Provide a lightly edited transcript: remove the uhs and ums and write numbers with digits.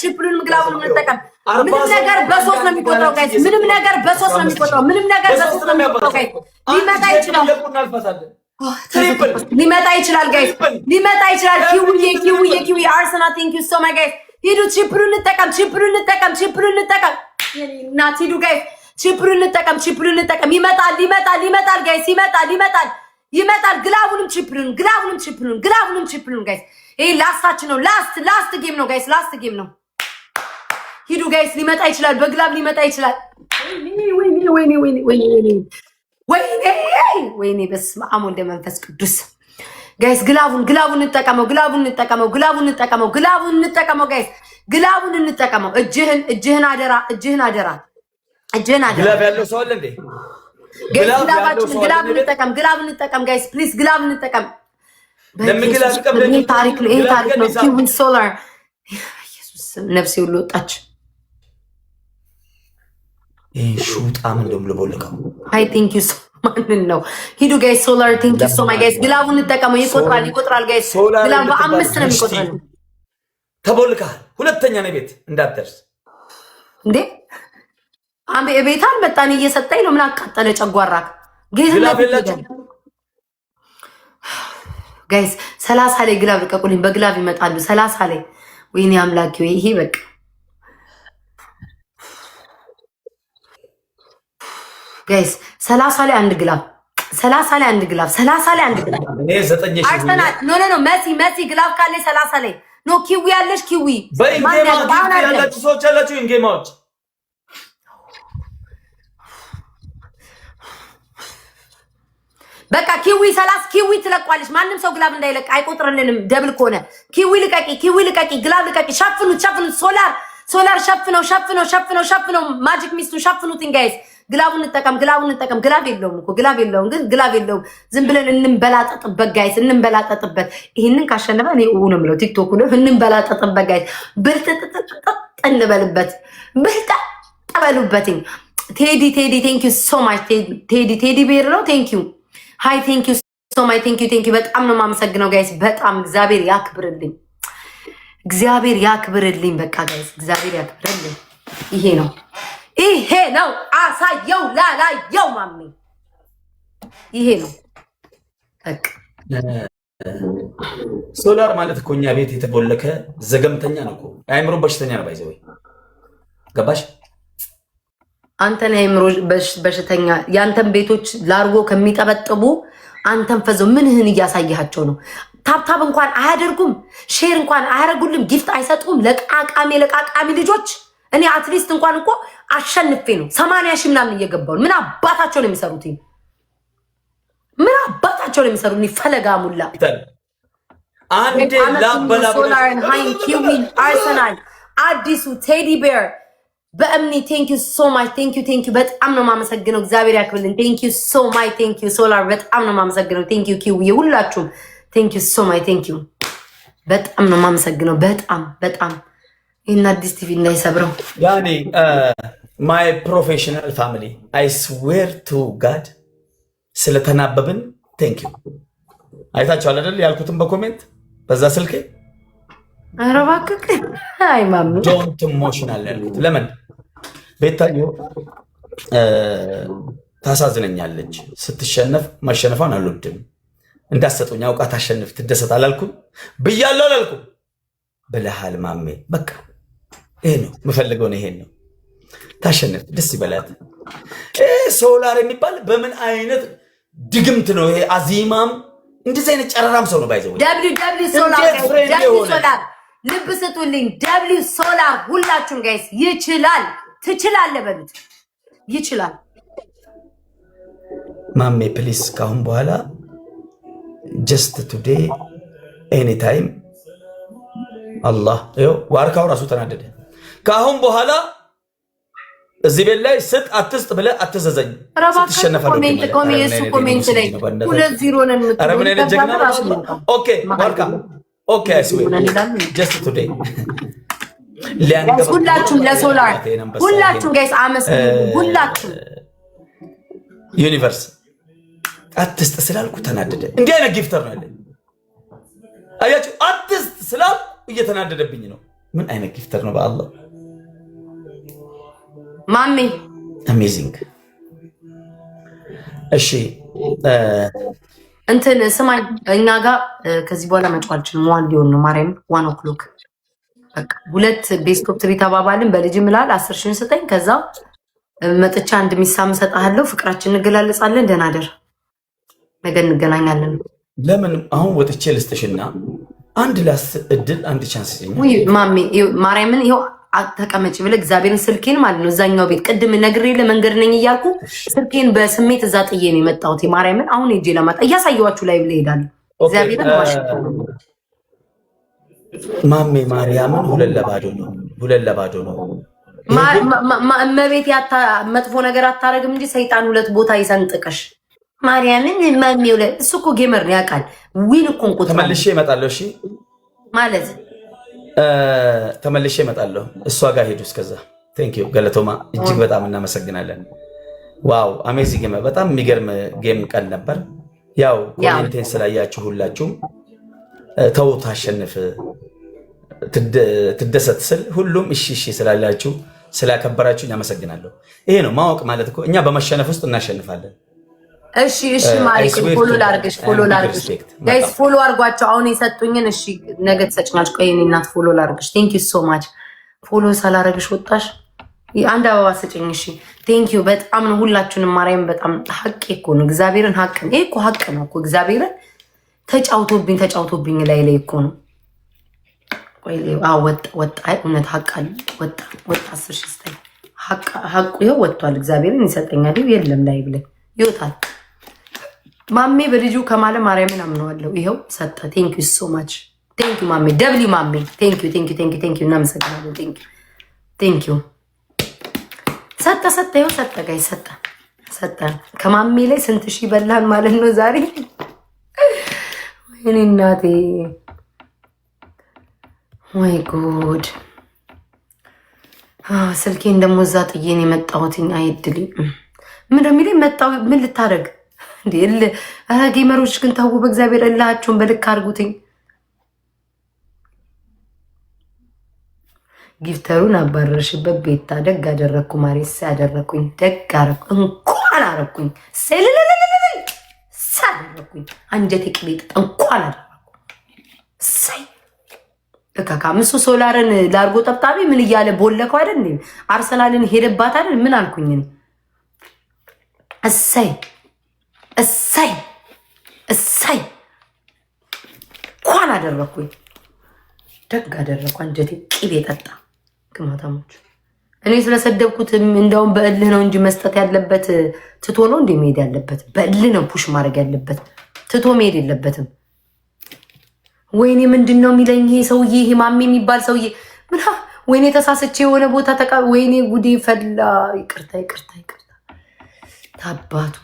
ችፕሉንም ግላቡንም እንጠቀም። ምንም ነገር በሶስት ነው የሚቆጥረው ጋይስ። ምንም ነገር በሶስት ነው የሚቆጥረው። ምንም ነገር በሶስት ነው የሚቆጥረው ጋይስ። ሊመጣ ይችላል ሊመጣ ይችላል ጋይስ ሊመጣ ይችላል። ኪዊ አርሰናል ቴንክ ዩ ሶ ማች ጋይስ። ሂዱ ችፕሉን እንጠቀም ችፕሉን እንጠቀም ችፕሉን እንጠቀም። እናት ሂዱ ጋይስ ችፕሉን እንጠቀም ችፕሉን እንጠቀም። ይመጣል ይመጣል ይመጣል ጋይስ ይመጣል ይመጣል ይመጣል። ግላቡንም ችፕሉን ግላቡንም ችፕሉን ግላቡንም ችፕሉን ጋይስ። ይሄ ላስታችን ነው ላስት ጌም ነው ጋይስ ላስት ጌም ነው። ሂዱ ጋይስ ሊመጣ ይችላል በግላብ ሊመጣ ይችላል። ወይኔ በስመ አብ ወልደ መንፈስ ቅዱስ ጋይስ ግላቡን እንጠቀመው ግላቡን እንጠቀመው ግላቡን እንጠቀመው ግላቡን እንጠቀመው ጋይስ ግላቡን እንጠቀመው። እጅህን አደራ እጅህን አደራ እጅህን አደራ። ግላብ ያለው ሰው አለ እንዴ? ግላቡን እንጠቀም ግላቡን እንጠቀም ጋይስ ፕሊዝ ግላቡን እንጠቀም። ይሄ ታሪክ ነው ይሄ ታሪክ ነው። ኪዊን ሶላር ኢየሱስ ነፍሴ ሁሉ ወጣች። ይሄ ሹጣም እንደም ልቦልከው አይ ቲንክ ዩ ማንን ነው? ሂዱ ጋይስ ሶላር ቲንክ ዩ ሶ ማች ጋይስ ግላቡን እንጠቀመው። ይቆጥራል ጋይስ ግላቡ በአምስት ነው የሚቆጥረው። ተቦልካል። ሁለተኛ ነው ቤት እንዳትደርስ እንዴ አምቤ ቤታን መጣን እየሰጠኝ ነው። ምን አቃጠለ ጨጓራክ ጋይስ 30 ላይ ግላብ ልቀቁልኝ። በግላብ ይመጣሉ 30 ላይ ወይኔ አምላኬ ወይ ይሄ በቃ ጋይስ 30 ላይ አንድ ግላብ 30 ላይ አንድ ግላብ 30 ላይ አንድ ግላብ እኔ 9 ሺህ አርሰናል ኖ መሲ ግላብ ካለ 30 ላይ ኖ ኪዊ ያለሽ ኪዊ በኢንጌማውት ያላችሁ ሰዎች አላችሁ ኢንጌማውት በቃ ኪዊ 30 ኪዊ ትለቋለች። ማንም ሰው ግላብ እንዳይለቅ አይቆጥርልንም። ደብል ከሆነ ኪዊ ልቀቂ ግላብ ልቀቂ። ሸፍኑት ሶላር ሸፍነው ማጂክ ሚስቱ ሸፍኑት ጋይስ። ግላቡን እንጠቀም ግላብ የለውም እኮ ግላብ የለውም ግን ግላብ የለውም። ዝም ብለን እንበላጠጥበት ጋይስ እንበላጠጥበት። ይሄንን ካሸነፈ እኔ ነው የምለው ቲክቶክ ነው እንበላጠጥበት ጋይስ። ብልጥጥጥ እንበልበት ብልጥጥ በሉበት። ቴዲ ቴንክ ዩ ሶ ማች ቴዲ ቤር ነው ቴንክ ዩ ሃይ ቴንክ ዩ ሶ ማች ቴንክ ዩ በጣም ነው የማመሰግነው ጋይስ። በጣም እግዚአብሔር ያክብርልኝ በቃ ጋይስ እግዚአብሔር ያክብርልኝ። ይሄ ነው አሳየው ላላየው ማሚ ይሄ ነው በቃ። ሶላር ማለት እኮ እኛ ቤት የተቦለከ ዘገምተኛ ነው እኮ አእምሮ በሽተኛ ነው ባይዘው ገባሽ? አንተን አእምሮ በሽተኛ ያንተን ቤቶች ላርጎ ከሚጠበጥቡ አንተን ፈዘው ምንህን እያሳያቸው ነው? ታብታብ እንኳን አያደርጉም፣ ሼር እንኳን አያደርጉልም፣ ጊፍት አይሰጡም። ለቃቃሚ ልጆች እኔ አትሊስት እንኳን እኮ አሸንፌ ነው 80 ሺህ ምናምን እየገባው ምን አባታቸው ነው የሚሰሩት? ምን አባታቸው ነው የሚሰሩት? ፈለጋ ሙላ አንዴ ሶላርን ሃይን ኪዊን አርሰናል አዲሱ ቴዲ ቤር በእምኒ ቴንክ ዩ ሶ ማች ቴንክ ዩ በጣም ነው የማመሰግነው። እግዚአብሔር ያክብልን። ቴንክ ዩ ሶ ማች ቴንክ ዩ ሶላር በጣም ነው የማመሰግነው። ቴንክ ዩ ኪዊ ሁላችሁም ቴንክ ዩ ሶ ማች ቴንክ ዩ በጣም ነው የማመሰግነው። በጣም ይህን አዲስ ቲቪ እንዳይሰብረው ያኔ ማይ ፕሮፌሽናል ፋሚሊ አይ ስዌር ቱ ጋድ ስለተናበብን ቴንክ ዩ። አይታችኋል አይደል ያልኩትን በኮሜንት በዛ ስልኬ ኧረ እባክህ አይ ማሚ ዶንት ኢሞሽናል ያልኩት ለምን ቤታዮ ታሳዝነኛለች። ስትሸነፍ ማሸነፏን አልወድም። እንዳሰጡኝ አውቃ ታሸንፍ ትደሰት አላልኩም ብያለሁ አላልኩም ብለሃል ማሜ። በቃ ይሄ ነው የምፈልገው ነው ይሄን ነው ታሸንፍ ደስ ይበላት። ሶላር የሚባል በምን አይነት ድግምት ነው ይሄ? አዚማም እንደዚህ አይነት ጨረራም ሰው ነው ባይዘው ደብሊው ሶላር ልብ ስጡልኝ። ደብሊው ሶላር ሁላችሁም ጋይስ ይችላል ትችላለህ በሉት ይችላል። ማሜ ፕሊስ ካሁን በኋላ ጀስት ቱዴይ ኤኒ ታይም አላህ ይኸው ዋርካው ራሱ ተናደደ። ካሁን በኋላ እዚህ ቤት ላይ ስጥ አትስጥ ብለህ አትዘዘኝ። ስትሸነፈ ኮሜንት ላይ 2-0 ነን የምትለው ኦኬ ዋርካ ኦኬ አይ ስዌር ጀስት ቱዴይ ሁላችሁም ለሶላር ሁላችሁም ጋይስ ሁላችሁም ዩኒቨርስ አትስጥ ስላልኩ ተናደደ። እንዲህ አይነት ጊፍተር ነው ያለኝ። አያችሁ አትስጥ ስላልኩ እየተናደደብኝ ነው። ምን አይነት ጊፍተር ነው በአላህ ማሜ አሜዚንግ። እሺ እንትን ስማኝ፣ እኛ ጋር ከዚህ በኋላ መጫወት አልችልም። ዋን ሊሆን ነው ማርያም 1 o'clock በቃ 2 ቤስት ኦፍ 3 ተባባልን። በልጅ ምላል 10 ሺህ ስጠኝ፣ ከዛ መጥቻ አንድ ሚሳም ሰጣለሁ። ፍቅራችን እንገላለጻለን። ደህና ደር፣ ነገ እንገናኛለን። ለምን አሁን ወጥቼ ልስጥሽና አንድ ላስ እድል አንድ ቻንስ ማሜ ማርያምን ይኸው ተቀመጭ ብለህ እግዚአብሔርን ስልኬን ማለት ነው እዛኛው ቤት ቅድም ነግሬ ለመንገድ ነኝ እያልኩ ስልኬን በስሜት እዛ ጥዬ ነው የመጣሁት። ማርያምን አሁን ሄጄ ለማጣ እያሳየኋችሁ ላይ ብለህ ሄዳለሁ። እግዚአብሔርን ማሜ ማርያምን 2 ለባዶ ነው። እመቤት መጥፎ ነገር አታረግም እንጂ ሰይጣን 2 ቦታ ይሰንጥቀሽ። ማርያምን ማሜው ላይ እሱ እኮ ጌመር ነው ያውቃል። ዊን እኮ እንቁት ተመልሼ እመጣለሁ። እሺ ማለት ተመልሼ እመጣለሁ። እሷ ጋር ሄዱ። እስከዛ ቴንክ ዩ ገለቶማ፣ እጅግ በጣም እናመሰግናለን። ዋው አሜዚንግ ጌም፣ በጣም የሚገርም ጌም ቀን ነበር። ያው ኮሜንቴን ስላያችሁ ሁላችሁም ተው ታሸንፍ ትደሰት ስል ሁሉም እሺ እሺ ስላላችሁ ስላከበራችሁኝ አመሰግናለሁ። ይሄ ነው ማወቅ ማለት እኮ እኛ በመሸነፍ ውስጥ እናሸንፋለን። እሺ እሺ ማለት ፎሎ ላርግሽ ጋይስ፣ ፎሎ አርጓቸው አሁን የሰጡኝን። እሺ ነገ ትሰጭናለሽ። ቆይ እኔ እናት ፎሎ ላርግሽ። ቴንክ ዩ ሶ ማች። ፎሎ ሳላረግሽ ወጣሽ። አንድ አበባ ስጭኝ። እሺ ቴንክ ዩ በጣም ነው ሁላችሁንም። ማርያም በጣም ሐቅ እኮ ነው እግዚአብሔርን ሐቅ ነው። ይሄ እኮ ሐቅ ነው እኮ እግዚአብሔርን ተጫውቶብኝ ላይ እኮ ነው። ቆይ ወጣ እውነት ሐቅ አለ። ወጣ 10 ሺህ ስጠኝ። ሐቁ ይኸው ወጥቷል። እግዚአብሔርን ይሰጠኛል። የለም ላይ ብለ ይወጣል። ማሜ በልጁ ከማለ ማርያምን አምነዋለሁ። ይኸው ሰጠ። ቴንክ ዩ ሶ ማች። ቴንክ ዩ ማሜ ደብሊ ማሜ ቴንክ ዩ እናመሰግናለን። ቴንክ ዩ ሰጠ ይኸው ሰጠ ጋይ ሰጠ። ከማሜ ላይ ስንት ሺህ በላን ማለት ነው ዛሬ። ወይኔ እናቴ ወይ ጉድ። ስልኬን ደግሞ እዛ ጥዬን የመጣሁትኝ አይድል ምን እንደሚለኝ መጣሁ። ምን ልታደርግ እንዴ? ኧረ ጌመሮች ግን ተው በእግዚአብሔር እላቸውን በልክ አድርጉትኝ። ጊፍተሩን አባረርሽበት ቤታ ደግ አደረግኩ። ማሬስ ያደረግኩኝ ደግ አረኩ። እንኳን አረኩኝ ሰልልልልል ሳደረኩኝ አንጀቴ ቅቤጥ እንኳን አደረኩ። ሳይ እካካም እሱ ሶላርን ላርጎ ጠብጣቢ ምን እያለ ቦለከው አይደል? አርሰናልን ሄደባት አይደል? ምን አልኩኝ እኔ? እሰይ እሰይ እሰይ እንኳን አደረኩኝ ደግ አደረኩ። አንጀቴ ቅቤ ጠጣ። ግማታሞች እኔ ስለሰደብኩት እንደውም በእልህ ነው እንጂ መስጠት ያለበት ትቶ ነው እንደ መሄድ ያለበት። በእልህ ነው ፑሽ ማድረግ ያለበት፣ ትቶ መሄድ የለበትም። ወይኔ ምንድነው የሚለኝ ይሄ ሰውዬ፣ ይሄ ማሜ የሚባል ሰውዬ ምን? ወይኔ ተሳስቼ የሆነ ቦታ ወይኔ ጉዴ ፈላ። ይቅርታ ታባቱ